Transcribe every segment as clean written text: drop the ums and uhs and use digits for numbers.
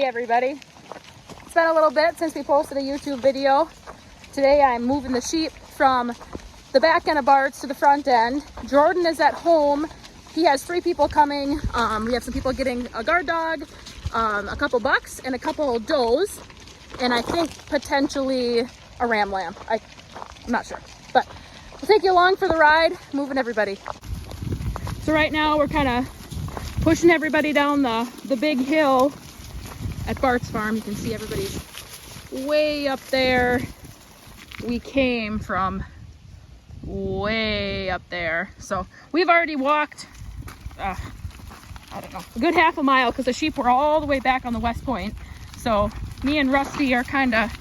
everybody. It's been a little bit since we posted a YouTube video. Today I'm moving the sheep from the back end of Bart's to the front end. Jordan is at home. He has 3 people coming. We have some people getting a guard dog, a couple bucks, and a couple does, and I think potentially a ram lamb. I'm not sure, but we'll take you along for the ride, moving everybody. So right now we're kind of pushing everybody down the big hill at Bart's farm. You can see everybody's way up there. We came from way up there. So we've already walked, I don't know, a good half a mile because the sheep were all the way back on the west point. So me and Rusty are kind of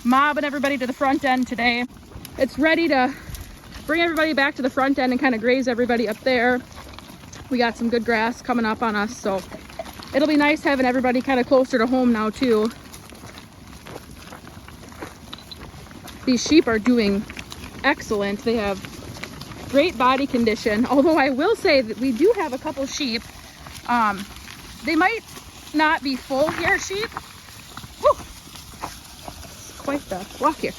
mobbing everybody to the front end today. It's ready to bring everybody back to the front end and kind of graze everybody up there. We got some good grass coming up on us, so it'll be nice having everybody kind of closer to home now too. These sheep are doing excellent. They have great body condition, although I will say that we do have a couple sheep. They might not be full hair sheep. Woo! It's quite the walk here.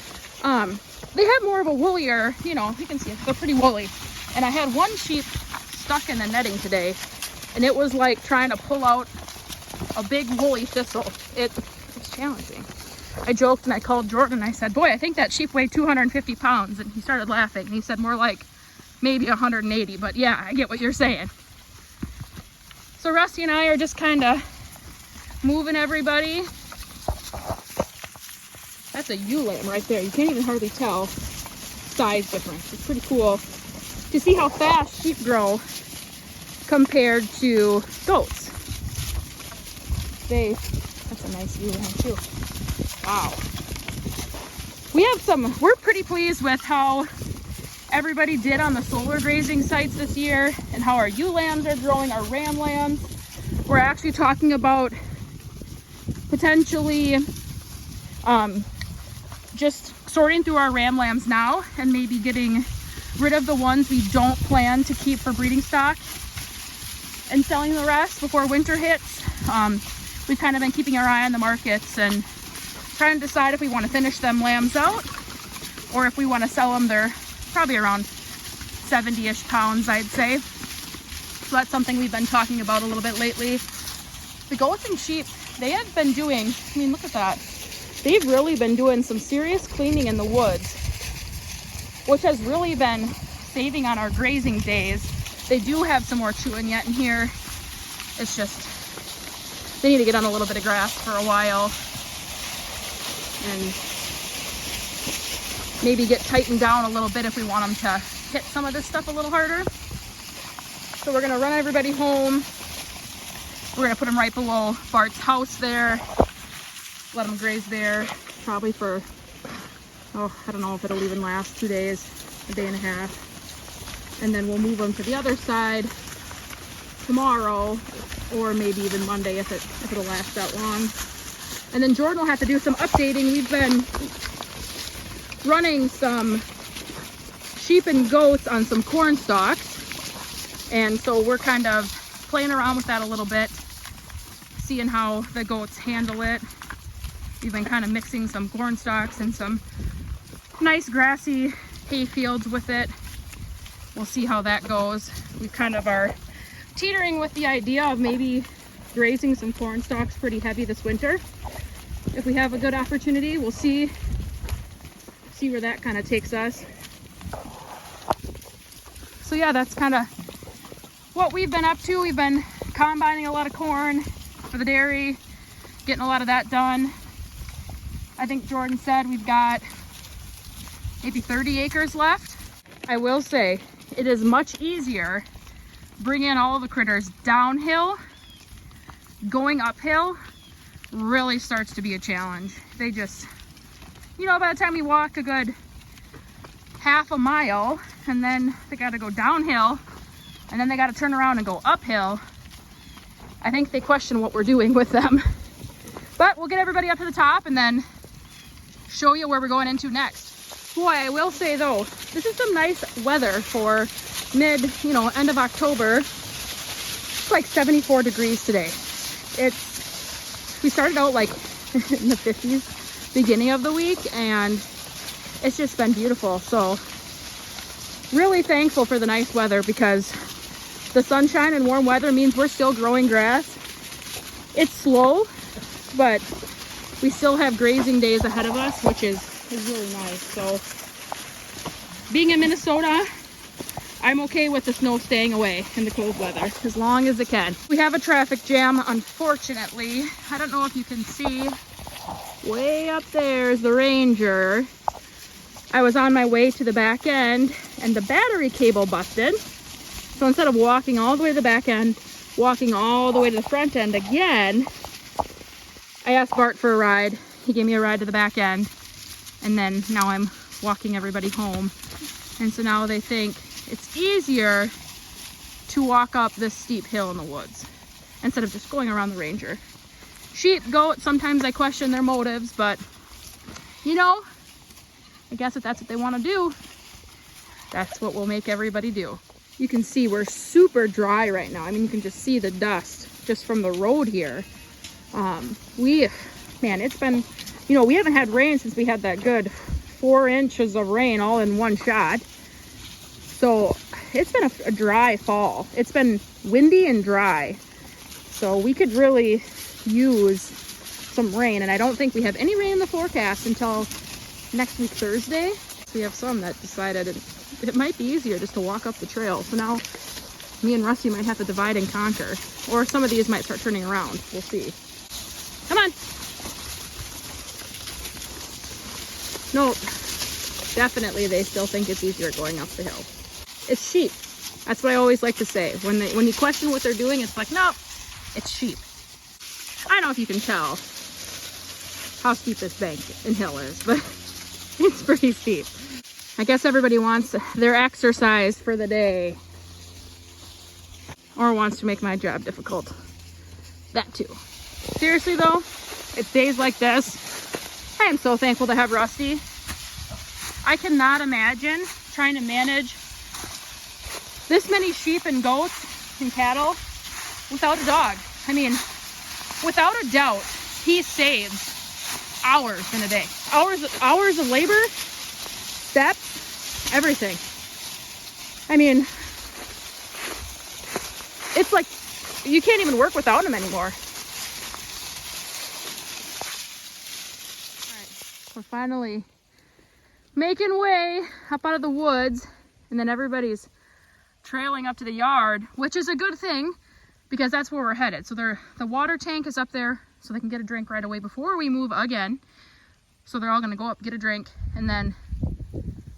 They have more of a woollier, you know, you can see it, they're pretty woolly. And I had one sheep stuck in the netting today, and it was like trying to pull out a big woolly thistle. It's challenging. I joked and I called Jordan and I said, boy, I think that sheep weighed 250 pounds. And he started laughing. And he said more like maybe 180, but yeah, I get what you're saying. So Rusty and I are just kind of moving everybody. That's a ewe lamb right there. You can't even hardly tell size difference. It's pretty cool to see how fast sheep grow compared to goats. That's a nice ewe lamb too. Wow. We're pretty pleased with how everybody did on the solar grazing sites this year and how our ewe lambs are growing, our ram lambs. We're actually talking about potentially just sorting through our ram lambs now and maybe getting rid of the ones we don't plan to keep for breeding stock and selling the rest before winter hits. We've kind of been keeping our eye on the markets and trying to decide if we want to finish them lambs out or if we want to sell them. They're probably around 70-ish pounds, I'd say. So that's something we've been talking about a little bit lately. The goats and sheep, they have been doing, I mean, look at that. They've really been doing some serious cleaning in the woods, which has really been saving on our grazing days. They do have some more chewing yet in here. It's just, they need to get on a little bit of grass for a while and maybe get tightened down a little bit if we want them to hit some of this stuff a little harder. So we're gonna run everybody home. We're gonna put them right below Bart's house there. Let them graze there probably for, I don't know if it'll even last 2 days, a day and a half. And then we'll move them to the other side tomorrow or maybe even Monday if it'll last that long. And then Jordan will have to do some updating. We've been running some sheep and goats on some corn stalks. And so we're kind of playing around with that a little bit, seeing how the goats handle it. We've been kind of mixing some corn stalks and some nice grassy hay fields with it. We'll see how that goes. We kind of are teetering with the idea of maybe grazing some corn stalks pretty heavy this winter. If we have a good opportunity, we'll see where that kind of takes us. So yeah, that's kind of what we've been up to. We've been combining a lot of corn for the dairy, getting a lot of that done. I think Jordan said we've got maybe 30 acres left. I will say it is much easier bringing all the critters downhill. Going uphill really starts to be a challenge. They just, you know, by the time we walk a good half a mile and then they got to go downhill and then they got to turn around and go uphill, I think they question what we're doing with them. But we'll get everybody up to the top and then show you where we're going into next. Boy, I will say though, this is some nice weather for end of October. It's like 74 degrees today. It's We started out like in the 50s, beginning of the week, and it's just been beautiful. So really thankful for the nice weather, because the sunshine and warm weather means we're still growing grass. It's slow, but we still have grazing days ahead of us, which is really nice. So being in Minnesota, I'm okay with the snow staying away in the cold weather as long as it can. We have a traffic jam, unfortunately. I don't know if you can see, way up there is the Ranger. I was on my way to the back end and the battery cable busted. So instead of walking all the way to the back end, walking all the way to the front end again, I asked Bart for a ride. He gave me a ride to the back end, and then now I'm walking everybody home. And so now they think it's easier to walk up this steep hill in the woods instead of just going around the Ranger. Sheep, goats, sometimes I question their motives, but you know, I guess if that's what they want to do, that's what we'll make everybody do. You can see we're super dry right now. I mean, you can just see the dust just from the road here. Man, it's been, you know, we haven't had rain since we had that good 4 inches of rain all in one shot. So it's been a dry fall. It's been windy and dry. So we could really use some rain. And I don't think we have any rain in the forecast until next week, Thursday. We have some that decided it might be easier just to walk up the trail. So now me and Rusty might have to divide and conquer. Or some of these might start turning around. We'll see. Come on. No, definitely they still think it's easier going up the hill. It's sheep. That's what I always like to say. When you question what they're doing, it's like, nope, it's sheep. I don't know if you can tell how steep this bank and hill is, but it's pretty steep. I guess everybody wants their exercise for the day, or wants to make my job difficult. That too. Seriously though, it's days like this. I am so thankful to have Rusty. I cannot imagine trying to manage this many sheep and goats and cattle without a dog. I mean, without a doubt, he saves hours in a day. Hours of labor, steps, everything. I mean, it's like you can't even work without him anymore. All right, we're finally making way up out of the woods, and then everybody's trailing up to the yard, which is a good thing because that's where we're headed. So the water tank is up there so they can get a drink right away before we move again. So they're all going to go up, get a drink, and then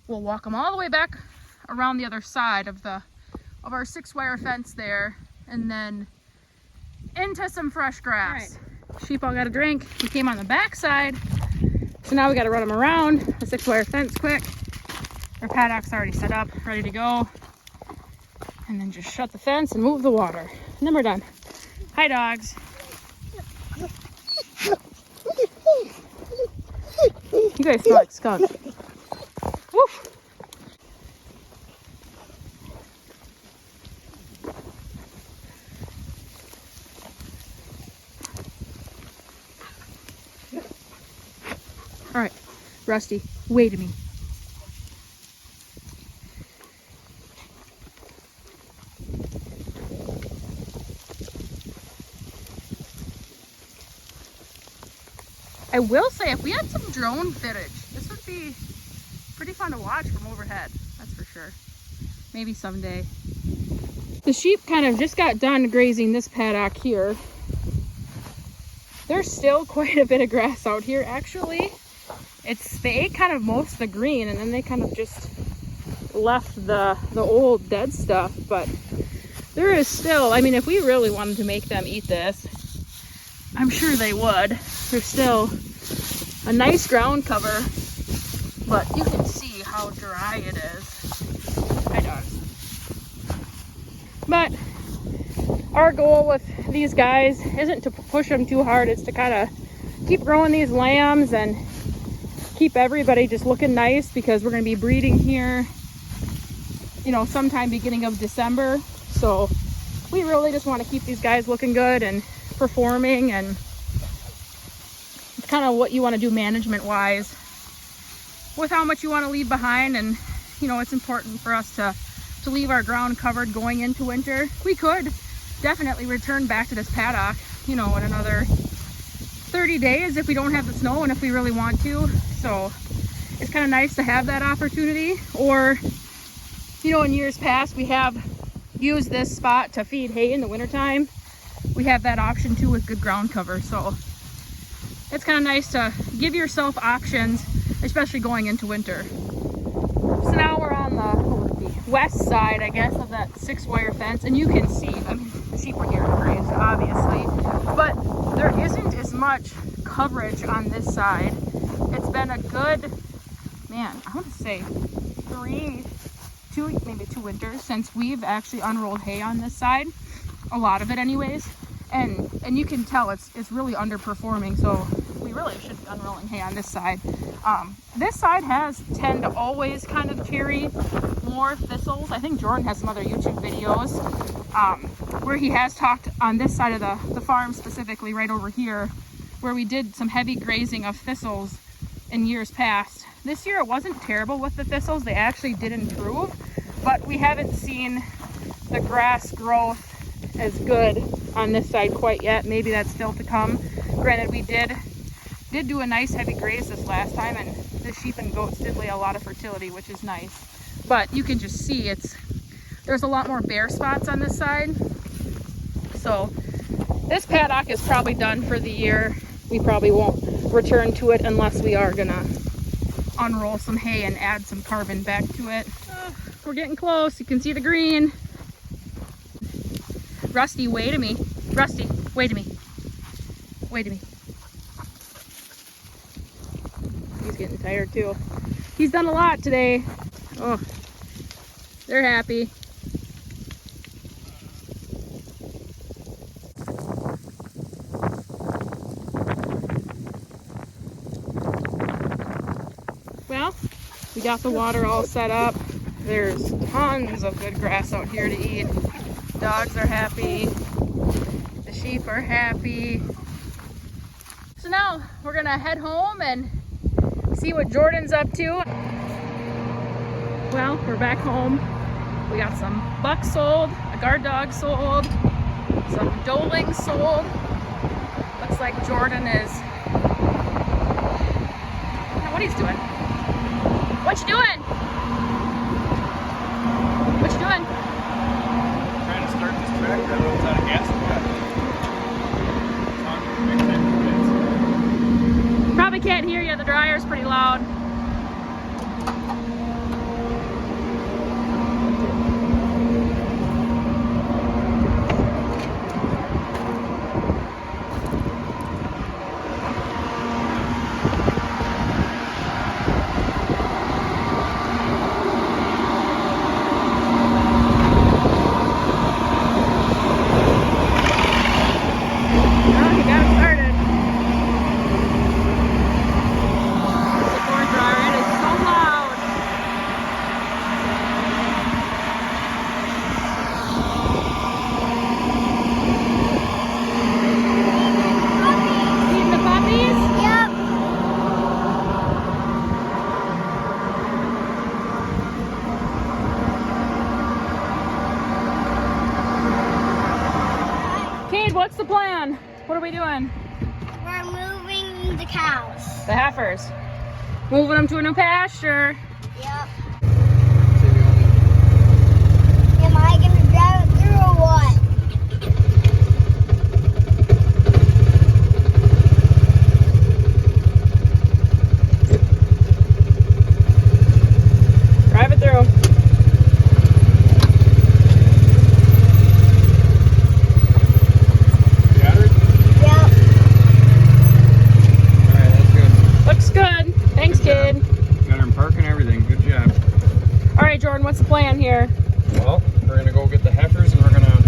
we'll walk them all the way back around the other side of our 6-wire fence there, and then into some fresh grass. All right. Sheep all got a drink. We came on the back side, so now we got to run them around the 6-wire fence quick. Our paddock's already set up, ready to go. And then just shut the fence and move the water. And then we're done. Hi, dogs. You guys smell like skunk. Woof. All right, Rusty, wait a minute. I will say, if we had some drone footage, this would be pretty fun to watch from overhead. That's for sure. Maybe someday. The sheep kind of just got done grazing this paddock here. There's still quite a bit of grass out here, actually. They ate kind of most of the green, and then they kind of just left the old dead stuff. But there is still, I mean, if we really wanted to make them eat this, I'm sure they would. There's still a nice ground cover, but you can see how dry it is. Hi, dog. But our goal with these guys isn't to push them too hard. It's to kind of keep growing these lambs and keep everybody just looking nice, because we're going to be breeding here, you know, sometime beginning of December. So we really just want to keep these guys looking good and performing and kind of what you want to do management wise with how much you want to leave behind. And you know, it's important for us to leave our ground covered going into winter. We could definitely return back to this paddock, you know, in another 30 days if we don't have the snow and if we really want to. So it's kind of nice to have that opportunity. Or, you know, in years past we have used this spot to feed hay in the wintertime. We have that option too with good ground cover. So it's kind of nice to give yourself options, especially going into winter. So now we're on the west side, I guess, of that 6-wire fence, and you can see, I mean, the sheep are here to graze, obviously, but there isn't as much coverage on this side. It's been a good, man, I want to say maybe two winters since we've actually unrolled hay on this side, a lot of it anyways, and you can tell it's really underperforming, so we really should be unrolling hay on this side. This side tend to always kind of carry more thistles. I think Jordan has some other YouTube videos where he has talked on this side of the farm, specifically right over here, where we did some heavy grazing of thistles in years past. This year it wasn't terrible with the thistles. They actually did improve, but we haven't seen the grass growth as good on this side quite yet. Maybe that's still to come. Granted, we did do a nice heavy graze this last time, and the sheep and goats did lay a lot of fertility, which is nice. But you can just see there's a lot more bare spots on this side. So this paddock is probably done for the year. We probably won't return to it unless we are gonna unroll some hay and add some carbon back to it. We're getting close. You can see the green. Rusty, wait a me. Rusty, wait a me. Wait a me. He's getting tired too. He's done a lot today. Oh, they're happy. Well, we got the water all set up. There's tons of good grass out here to eat. Dogs are happy. The sheep are happy. So now we're gonna head home and see what Jordan's up to. Well, we're back home. We got some bucks sold, a guard dog sold, some doelings sold. Looks like Jordan is, I don't know what he's doing. What you doing? What you doing? Trying to start this tractor. I don't know if it's out of gas. Probably can't hear you. The dryer's pretty loud. What's the plan? What are we doing? We're moving the cows. The heifers. Moving them to a new pasture. Yep. Am I going to drive it through or what? Drive it through. Jordan, what's the plan here? Well, we're gonna go get the heifers and we're gonna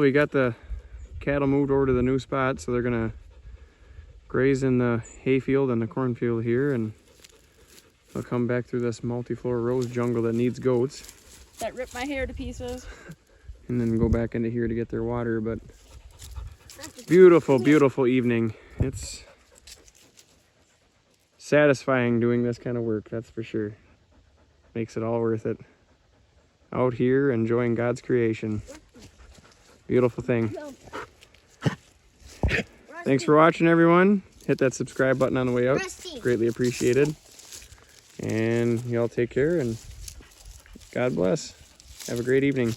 we got the cattle moved over to the new spot, so they're gonna graze in the hayfield and the cornfield here, and they'll come back through this multiflora rose jungle that needs goats. That ripped my hair to pieces. And then go back into here to get their water. But beautiful, beautiful evening. It's satisfying doing this kind of work, that's for sure. Makes it all worth it. Out here enjoying God's creation. Beautiful thing. Thanks for watching, everyone. Hit that subscribe button on the way out. Greatly appreciated. And y'all take care and God bless. Have a great evening.